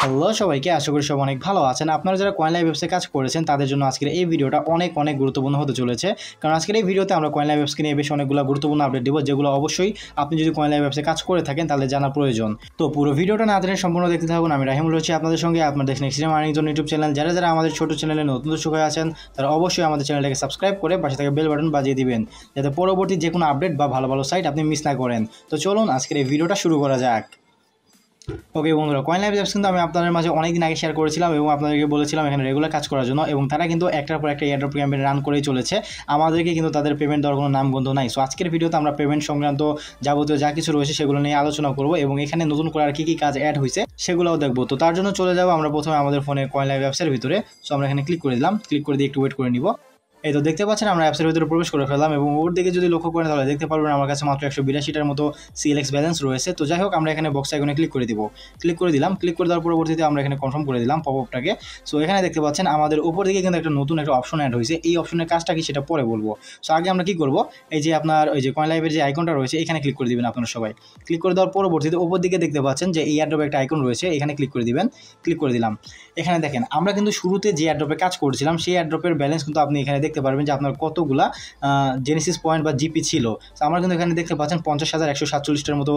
Hello সবাইকে, আশা করি সব অনেক ভালো আছেন। আপনারা যারা কয়েন লাইভ অ্যাপসে কাজ করেছেন তাদের জন্য আজকের এই ভিডিওটা অনেক গুরুত্বপূর্ণ হতে চলেছে। কারণ আজকের এই ভিডিওতে আমরা কয়েন লাইভ অ্যাপসকে নিয়ে বেশ অনেকগুলো গুরুত্বপূর্ণ আপডেট দিব, যেগুলো অবশ্যই আপনি যদি কয়েন লাইভ অ্যাপসে কাজ করে থাকেন তাহলে জানা প্রয়োজন। তো পুরো ভিডিওটা না জেনে সম্পূর্ণ দেখতে থাকুন। আমি রাহিমুল রয়েছি আপনাদের সঙ্গে। আপনারা দেখছেন extreme earning zone YouTube channel. যারা আমাদের ছোট চ্যানেলে নতুন দর্শক হয়ে আছেন তারা অবশ্যই আমাদের চ্যানেলটাকে সাবস্ক্রাইব করে পাশে থাকা বেল বাটন বাজিয়ে দিবেন, যাতে পরবর্তী যে কোনো আপডেট বা ভালো ভালো সাইট আপনি মিস না করেন। তো চলুন আজকের এই ভিডিওটা শুরু করা যাক। ওকে বন্ধুরা, কয়েন লাইভ অ্যাপস কিন্তু আমি আপনাদের মাঝে অনেকদিন আগে শেয়ার করেছিলাম এবং আপনাদেরকে বলেছিলাম এখানে রেগুলার কাজ করার জন্য, এবং তারা কিন্তু একটার পর একটা এয়ারড্রপ ক্যাম্পেইন রান করেই চলেছে। আমাদেরকে কিন্তু তাদের পেমেন্ট দেওয়ার কোনো নামগন্ধ নাই। সো আজকের ভিডিওতে আমরা পেমেন্ট সংক্রান্ত যাবতীয় যা কিছু রয়েছে সেগুলো নিয়ে আলোচনা করবো, এবং এখানে নতুন করে আর কী কাজ অ্যাড হয়েছে সেগুলোও দেখবো। তো তার জন্য চলে যাবো আমরা প্রথমে আমাদের ফোনে কয়েন লাইভ অ্যাপসের ভিতরে। সো আমরা এখানে ক্লিক করে দিলাম, ক্লিক করে দিয়ে একটু ওয়েট করে নিব। এই তো দেখতে পাচ্ছেন আমরা অ্যাপসের ভিতরে প্রবেশ করে ফেললাম, এবং ওর দিকে যদি লক্ষ্য করেন তাহলে দেখতে পারবেন আমার কাছে মাত্র 182টার মতো সিএলএক্স ব্যালেন্স রয়েছে। তো যাই হোক, আমরা এখানে বক্স আইকনে ক্লিক করে দিব। ক্লিক করে দিলাম, ক্লিক করে দেওয়ার পরবর্তীতে আমরা এখানে কনফার্ম করে দিলাম পপ আপটাকে। সো এখানে দেখতে পাচ্ছেন আমাদের উপর দিকে কিন্তু একটা নতুন একটা অপশন অ্যাড হয়েছে। এই অপশনের কাজটা কি সেটা পরে বলবো। সো আগে আমরা কি করব, এই যে আপনার ওই যে কয়েন লাইভের যে আইকনটা রয়েছে এখানে ক্লিক করে দিবেন আপনারা সবাই। ক্লিক করে দেওয়ার পরবর্তীতে উপর দিকে দেখতে পাচ্ছেন যে এই এয়ারড্রপে একটা আইকন রয়েছে, এখানে ক্লিক করে দিবেন। ক্লিক করে দিলাম। এখানে দেখেন আমরা কিন্তু শুরুতে যে এয়ারড্রপে কাজ করছিলাম সেই এয়ারড্রপের ব্যালেন্স কিন্তু আপনি এখানে দেখতে পারবেন যে আপনার কতগুলা জেনেসিস পয়েন্ট বা জিপি ছিল। তো আমরা কিন্তু এখানে দেখতে পাচ্ছেন 50,147টার মতো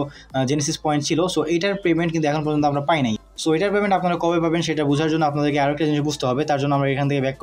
জেনেসিস পয়েন্ট ছিল। সো এইটার পেমেন্ট কিন্তু এখন পর্যন্ত আমরা পাই নাই। সো এটার পেমেন্ট আপনারা কবে পাবেন সেটা বোঝার জন্য আপনাদেরকে আরও একটা জিনিস বুঝতে হবে। তার জন্য আমরা এখান থেকে ব্যাক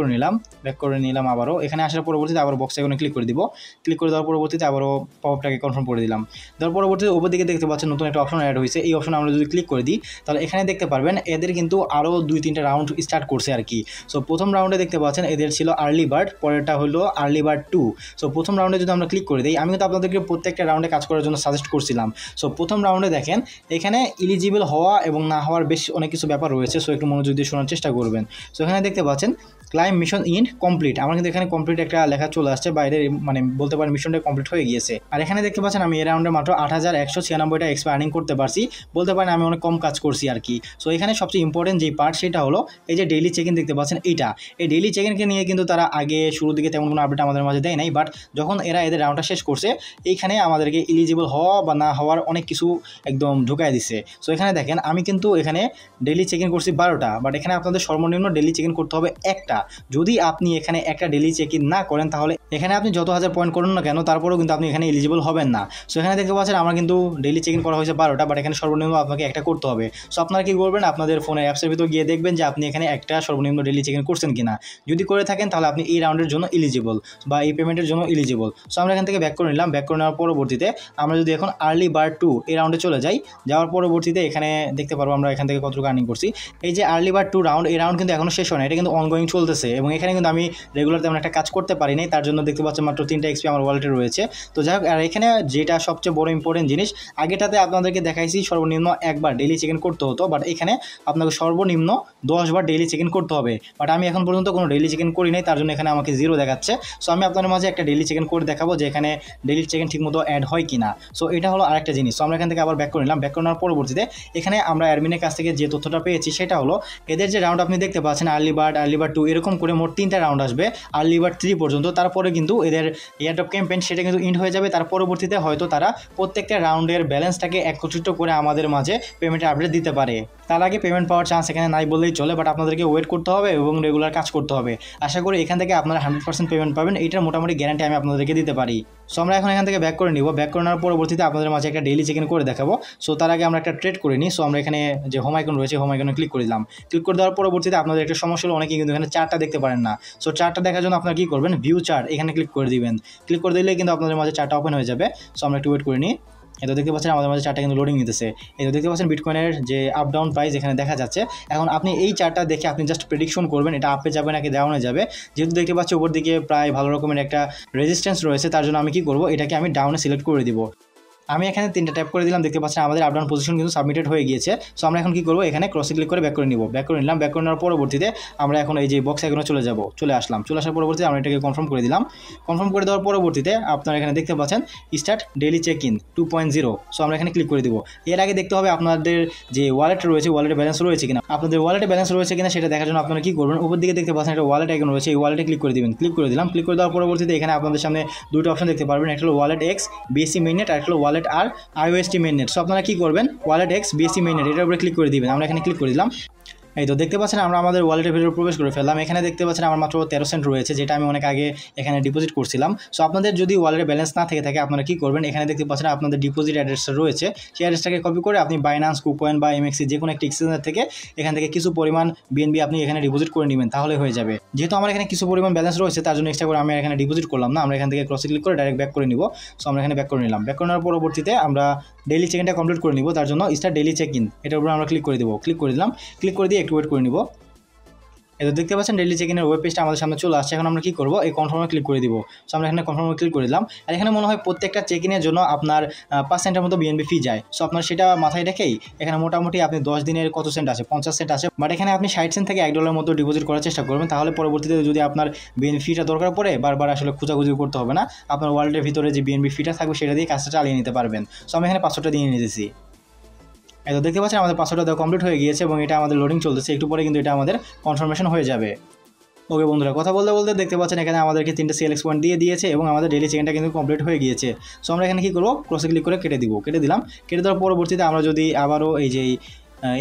করে নিলাম আবারও। এখানে আসার পরবর্তীতে আবার বক্স আইকনে ক্লিক করে দিব। ক্লিক করে দেওয়ার পরবর্তীতে আবারও পপআপটাকে কনফার্ম করে দিলাম। দেওয়ার পরবর্তীতে উপর দিকে দেখতে পাচ্ছেন নতুন একটা অপশন অ্যাড হয়েছে। এই অপশন আমরা যদি ক্লিক করে দিই তাহলে এখানে দেখতে পারবেন এদের কিন্তু আরও 2-3টা রাউন্ড স্টার্ট করছে আর কি। সো প্রথম রাউন্ডে দেখতে পাচ্ছেন এদের ছিল আর্লি বার্ড, পরেরটা হলো আর্লি বার্ড 2। সো প্রথম রাউন্ডে যদি আমরা ক্লিক করে দিই, আমি কিন্তু আপনাদেরকে প্রত্যেকটা রাউন্ডে কাজ করার জন্য সাজেস্ট করছিলাম। সো প্রথম রাউন্ডে দেখেন এখানে ইলিজিবল হওয়া এবং না হওয়ার বেশ অনেক কিছু ব্যাপার রয়েছে। সো একটু মনোযোগ দিয়ে শোনার চেষ্টা করবেন। সো এখানে দেখতে পাচ্ছেন ক্লাইম মিশন ইন কমপ্লিট। আমার কিন্তু এখানে কমপ্লিট একটা লেখা চলে আসছে, বাইরে মানে বলতে পারেন মিশনটা কমপ্লিট হয়ে গিয়েছে। আর এখানে দেখতে পাচ্ছেন আমি এই রাউন্ডে মাত্র 8,196টা এক্সপা আর্নিং করতে পারছি। বলতে পারেন আমি অনেক কম কাজ করছি আর কি। সো এখানে সবচেয়ে ইম্পর্টেন্ট যে পার্ট সেটা হলো এই যে ডেইলি চেক ইন দেখতে পাচ্ছেন এইটা। এই ডেইলি চেক ইনকে নিয়ে কিন্তু তারা আগে শুরুর দিকে তেমন কোনো আপডেট আমাদের মাঝে দেয় নাই, বাট যখন এরা এদের রাউন্ডটা শেষ করছে এইখানে আমাদেরকে ইলিজিবল হওয়া বা না হওয়ার অনেক কিছু একদম ঢুকায় দিচ্ছে। সো এখানে দেখেন আমি কিন্তু এখানে ডেইলি চেক ইন করছি 12টা, বাট এখানে আপনাদের সর্বনিম্ন ডেইলি চেক ইন করতে হবে একটা। যদি আপনি এখানে একটা ডেইলি চেক ইন না করেন তাহলে এখানে আপনি যত হাজার পয়েন্ট করুন না কেন তারপরেও কিন্তু আপনি এখানে এলিজিবল হবেন না। সো এখানে দেখতে পাচ্ছেন আমার কিন্তু ডেইলি চেক ইন করা হয়েছে 12টা, বাট এখানে সর্বনিম্ন আপনাকে একটা করতে হবে। সো আপনারা কী করবেন, আপনাদের ফোনের অ্যাপসের ভিতর গিয়ে দেখবেন যে আপনি এখানে একটা সর্বনিম্ন ডেইলি চেক ইন করছেন কিনা। যদি করে থাকেন তাহলে আপনি এই রাউন্ডের জন্য এলিজিবল বা এই পেমেন্টের জন্য এলিজিবল। সো আমরা এখান থেকে ব্যাক করে নিলাম। ব্যাক করে নেওয়ার পরবর্তীতে আমরা যদি এখন আর্লি বার্ড 2 এই রাউন্ডে চলে যাই, যাওয়ার পরবর্তীতে এখানে দেখতে পারবো আমরা এখান থেকে কতটুকু আর্নিং করছি। এই যে আর্লি বার্ড 2 রাউন্ড, এই রাউন্ড কিন্তু এখনও শেষ হয় না, এটা কিন্তু অনগোয়িং চলতেছে, এবং এখানে কিন্তু আমি রেগুলার তেমন একটা কাজ করতে পারি নাই। তার জন্য দেখতে পাচ্ছি মাত্র 3টা এক্সপি আমার ওয়ালেটে রয়েছে। তো যাই হোক, আর এখানে যেটা সবচেয়ে বড় ইম্পর্টেন্ট জিনিস, আগেটাতে আপনাদেরকে দেখাইছি সর্বনিম্ন একবার ডেইলি চেক ইন করতে হতো, বাট এখানে আপনাকে সর্বনিম্ন 10বার ডেইলি চেক ইন করতে হবে। বাট আমি এখন পর্যন্ত কোনো ডেইলি চেক ইন করি নাই, তার জন্য এখানে আমাকে 0 দেখাচ্ছে। সো আমি আপনাদের মাঝে একটা ডেইলি চেক ইন করে দেখাবো যে এখানে ডেইলি চেক ইন ঠিকমতো অ্যাড হয় কিনা। সো এটা হলো আরেকটা জিনিস। সো আমরা এখান থেকে আবার ব্যাক করে নিলাম। ব্যাক করে নেওয়ার পরবর্তীতে এখানে আমরা অ্যাডমিনের কাছ থেকে যে তথ্যটা পেয়েছি সেটা হলো এদের যে রাউন্ড আপনি দেখতে পাচ্ছেন আর্লি বার্ড 2 এরকম করে মোট 3টা রাউন্ড আসবে আর্লি বার্ড 3 পর্যন্ত। তারপরে কিন্তু এদের এয়ারড্রপ ক্যাম্পেইন সেটা কিন্তু ইন্ড হয়ে যাবে। তার পরবর্তীতে হয়তো তারা প্রত্যেকটা রাউন্ডের ব্যালেন্সটাকে একত্রিত করে আমাদের মাঝে পেমেন্টের আপডেট দিতে পারে। তার আগে পেমেন্ট পাওয়ার চান্স এখানে নাই বললেই চলে, বাট আপনাদেরকে ওয়েট করতে হবে এবং রেগুলার কাজ করতে হবে। আশা করি এখান থেকে আপনারা 100% পেমেন্ট পাবেন, এইটার মোটামুটি গ্যারান্টি আমি আপনাদেরকে দিতে পারি। সো আমরা এখন এখান থেকে ব্যাক করে নিব। ব্যাক করে নেওয়ার পরবর্তীতে আপনাদের মাঝে একটা ডেইলি চেক ইন করে দেখাবো। সো তার আগে আমরা একটা ট্রেড করে নিই। সো আমরা এখানে যে হোম আইকন রয়েছে হোম আইকনে ক্লিক করে দিলাম। ক্লিক করে দেওয়ার পরবর্তীতে আপনাদের একটা সমস্যা হলো, অনেকেই কিন্তু এখানে চার্টটা দেখতে পারেন না। সো চার্টটা দেখার জন্য আপনারা কী করবেন, ভিউ চার্ট এখানে ক্লিক করে দিবেন। ক্লিক করে দিলে কিন্তু আপনাদের মাঝে চার্টটা ওপেন হয়ে যাবে। সো আমরা একটু ওয়েট করে নিই। এটা দেখতে পাচ্ছেন আমাদের মাঝে চার্টটা কিন্তু লোডিং নিতেছে। এটা দেখতে পাচ্ছেন বিটকয়েনের যে আপ ডাউন প্রাইস এখানে দেখা যাচ্ছে। এখন আপনি এই চার্টটা দেখে আপনি জাস্ট প্রেডিকশন করবেন এটা আপে যাবে নাকি ডাউনে যাবে। যেহেতু দেখতে পাচ্ছি উপর দিকে প্রায় ভালো রকমের একটা রেজিস্ট্যান্স রয়েছে, তার জন্য আমি কী করবো, এটাকে আমি ডাউনে সিলেক্ট করে দিব। আমি এখানে 3টা ট্যাপ করে দিলাম। দেখতে পাচ্ছেন আমাদের আপডাউন পজিশন কিন্তু সাবমিটেড হয়ে গিয়েছে। সো আমরা এখন কী করবো, এখানে ক্রসে ক্লিক করে ব্যাক করে নিব। ব্যাক করে নিলাম। ব্যাক করে নেওয়ার পরবর্তীতে আমরা এখন এই যে বক্স আইকনে চলে আসলাম। চলে আসার পরবর্তীতে আমরা এটাকে কনফার্ম করে দিলাম। কনফার্ম করে দেওয়ার পরবর্তীতে আপনারা এখানে দেখতে পাচ্ছেন start daily check in 2.0। So আমরা এখানে ক্লিক করে দিব। এর আগে দেখতে হবে আপনাদের যে ওয়ালেট রয়েছে ওয়ালেটে ব্যালেন্স রয়েছে কিনা। আপনাদের ওয়ালেটে ব্যালেন্স রয়েছে কিনা সেটা দেখার জন্য আপনারা কী করবেন, উপর দিকে দেখতে পাচ্ছেন একটা ওয়ালেট আইকন রয়েছে, এই ওয়ালেটে ক্লিক করে দিবেন। ক্লিক করে দিলাম। ক্লিক করে দেওয়ার পরবর্তীতে এখানে আপনাদের সামনে দুটো অপশন দেখতে পারবেন, একটা হলো ওয়ালেট এক্স বিএসসি মেইননেট, আর একটা হলো ওয়ালেট ওয়ালেট আর IOST মেইননেট। সো আপনারা কি করবেন, ওয়ালেট এক্স BSC মেইননেট এটার উপরে ক্লিক করে দিবেন। আমরা এখানে ক্লিক করে দিলাম। এই তো দেখতে পাচ্ছেন আমরা আমাদের ওয়ালেটের ভিতরে প্রবেশ করে ফেললাম। এখানে দেখতে পাচ্ছেন আমার মাত্র 13 সেন্ট রয়েছে, যেটা আমি অনেক আগে এখানে ডিপোজিট করছিলাম। সো আপনাদের যদি ওয়ালেটে ব্যালেন্স না থেকে থাকে আপনারা কি করবেন, এখানে দেখতে পাচ্ছেন আপনাদের ডিপোজিট অ্যাড্রেসটা রয়েছে, সেই অ্যাড্রেসটাকে কপি করে আপনি বাইন্যান্স, কুকয়েন বা MXC যে কোনো একটা এক্সচেঞ্জার থেকে এখান থেকে কিছু পরিমাণ BNB আপনি এখানে ডিপোজিট করে নেবেন, তাহলে হয়ে যাবে। যেহেতু আমার এখানে কিছু পরিমাণ ব্যালেন্স রয়েছে তার জন্য এক্সট্রা করে আমি এখানে ডিপোজিট করলাম না, আমরা এখান থেকে ক্রসে ক্লিক করে ডাইরেক্ট ব্যাক করে নিব। সো আমরা এখানে ব্যাক করে নিলাম। ব্যাক করে নেওয়ার পরবর্তীতে আমরা ডেইলি চেক ইনটা কমপ্লিট করে নিব, তার জন্য স্টার্ট ডেইলি চেক ইন এটার উপরে আমরা ক্লিক করে দেবো। ক্লিক করে দিলাম। ক্লিক করে দিয়ে একটু ওয়েট করে নিব। এটা দেখতে পাচ্ছেন ডেইলি চেক ইনের ওয়েব পেজটা আমাদের সামনে চলে আসছে। এখন আমরা কি করব, এই কনফার্মে ক্লিক করে দিব। সো আমরা এখানে কনফার্মে ক্লিক করে দিলাম। আর এখানে মনে হয় প্রত্যেকটা চেক ইনের জন্য আপনার 5 সেন্টের মতো BNB ফি যায়। সো আপনার সেটা মাথায় রেখেই এখানে মোটামুটি আপনি 10 দিনের কত সেন্ট আছে, 50 সেন্ট আছে, বাট এখানে আপনি 60 সেন্ট থেকে $1 মতো ডিপোজিট করার চেষ্টা করবেন, তাহলে পরবর্তীতে যদি আপনার BNB ফিটা দরকার পড়ে বারবার আসলে খোঁজাখুঁজি করতে হবে না, আপনার ওয়ালেটের ভিতরে যে BNB ফিটা থাকবে সেটা দিয়ে কাজটা চালিয়ে নিতে পারবেন। সো আমি এখানে 500টা দিয়ে নিয়েছি। এই তো দেখতে পাচ্ছেন আমাদের 500টা দেওয়া কমপ্লিট হয়ে গিয়েছে এবং এটা আমাদের লোডিং চলতেছে, একটু পরে কিন্তু এটা আমাদের কনফার্মেশন হয়ে যাবে। ওকে বন্ধুরা, কথা বলতে বলতে দেখতে পাচ্ছেন এখানে আমাদেরকে 3টে CLX পয়েন্ট দিয়ে দিয়েছে এবং আমাদের ডেইলি চেকইনটা কিন্তু কমপ্লিট হয়ে গিয়েছে। সো আমরা এখানে কী করবো, ক্রসে ক্লিক করে কেটে দিলাম। কেটে দেওয়ার পরবর্তীতে আমরা যদি আবারও এই যে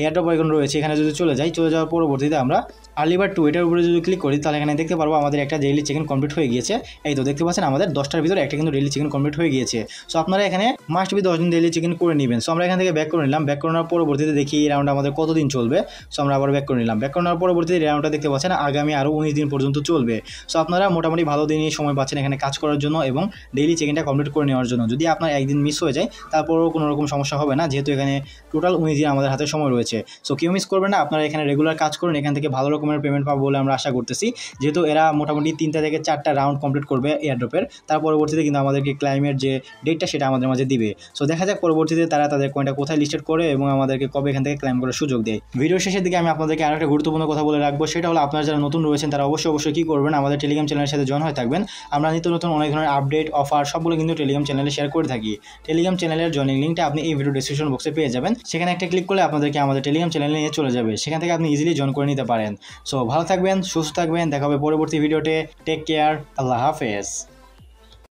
এয়ারড্রপ আইকন রয়েছে এখানে যদি চলে যাওয়ার পরবর্তীতে আমরা আর্লি বার্ড 2 এটার উপরে যদি ক্লিক করি তাহলে এখানে দেখতে পারবো আমাদের একটা ডেইলি চেক ইন কমপ্লিট হয়ে গিয়েছে। এই তো দেখতে পাচ্ছেন আমাদের 10টার ভিতরে একটা কিন্তু ডেইলি চেক ইন কমপ্লিট হয়ে গিয়েছে। সো আপনারা এখানে মাস্ট বি 10 দিন ডেইলি চেক ইন করে নেবেন। সো আমরা এখান থেকে ব্যাক করে নিলাম। ব্যাক করে নেওয়ার পরবর্তীতে দেখি এই রাউন্ড আমাদের কতদিন চলবে। সো আমরা আবার ব্যাক করে নিলাম। ব্যাক করে নেওয়ার পরবর্তীতে এই রাউন্ডটা দেখতে পাচ্ছেন আগামী আরও 19 দিন পর্যন্ত চলবে। সো আপনারা মোটামুটি ভালো দিনই সময় পাচ্ছেন এখানে কাজ করার জন্য এবং ডেইলি চেক ইনটা কমপ্লিট করে নেওয়ার জন্য। যদি আপনার একদিন মিস হয়ে যায় তারপরও কোনো রকম সমস্যা হবে না, যেহেতু এখানে টোটাল 19 দিন আমাদের হাতে সময় রয়েছে। সো কেউ মিস করবেন না, আপনারা এখানে রেগুলার কাজ করুন, এখান থেকে ভালো রকমের পেমেন্ট পাবো বলে আমরা আশা করতেছি। যেহেতু এরা মোটামুটি 3টা থেকে 4টা রাউন্ড কমপ্লিট করবে এয়ারড্রপের, তার পরবর্তীতে কিন্তু আমাদেরকে ক্লাইমের যে ডেটটা সেটা আমাদের মাঝে দিবে। সো দেখা যাক পরবর্তীতে তারা তাদের কয়েনটা কোথায় লিস্টেড করে এবং আমাদেরকে কবে এখান থেকে ক্লাইম করার সুযোগ দেয়। ভিডিও শেষের দিকে আমি আপনাদেরকে আরেকটা গুরুত্বপূর্ণ কথা বলে রাখবো, সেটা হলো আপনারা যারা নতুন রয়েছেন তারা অবশ্যই কী করবেন, আমাদের টেলিগ্রাম চ্যানেলের সাথে জয়েন হয়ে থাকবেন। আমরা নিত্য নতুন অনেক ধরনের আপডেট, অফার সবগুলো কিন্তু টেলিগ্রাম চ্যানেলে শেয়ার করে থাকি। টেলিগ্রাম চ্যানেলের জয়েনিং লিঙ্কটা আপনি এই ভিডিও ডিসক্রিপশন বক্সে পেয়ে যাবেন। সেখানে একটা ক্লিক করলে আপনাদেরকে আমাদের টেলিগ্রাম চ্যানেলে নিয়ে চলে যাবে, সেখান থেকে আপনি ইজিলি জয়েন করে নিতে পারেন। সো ভালো থাকবেন, সুস্থ থাকবেন, দেখা হবে পরবর্তী ভিডিওতে। টেক কেয়ার, আল্লাহ হাফেজ।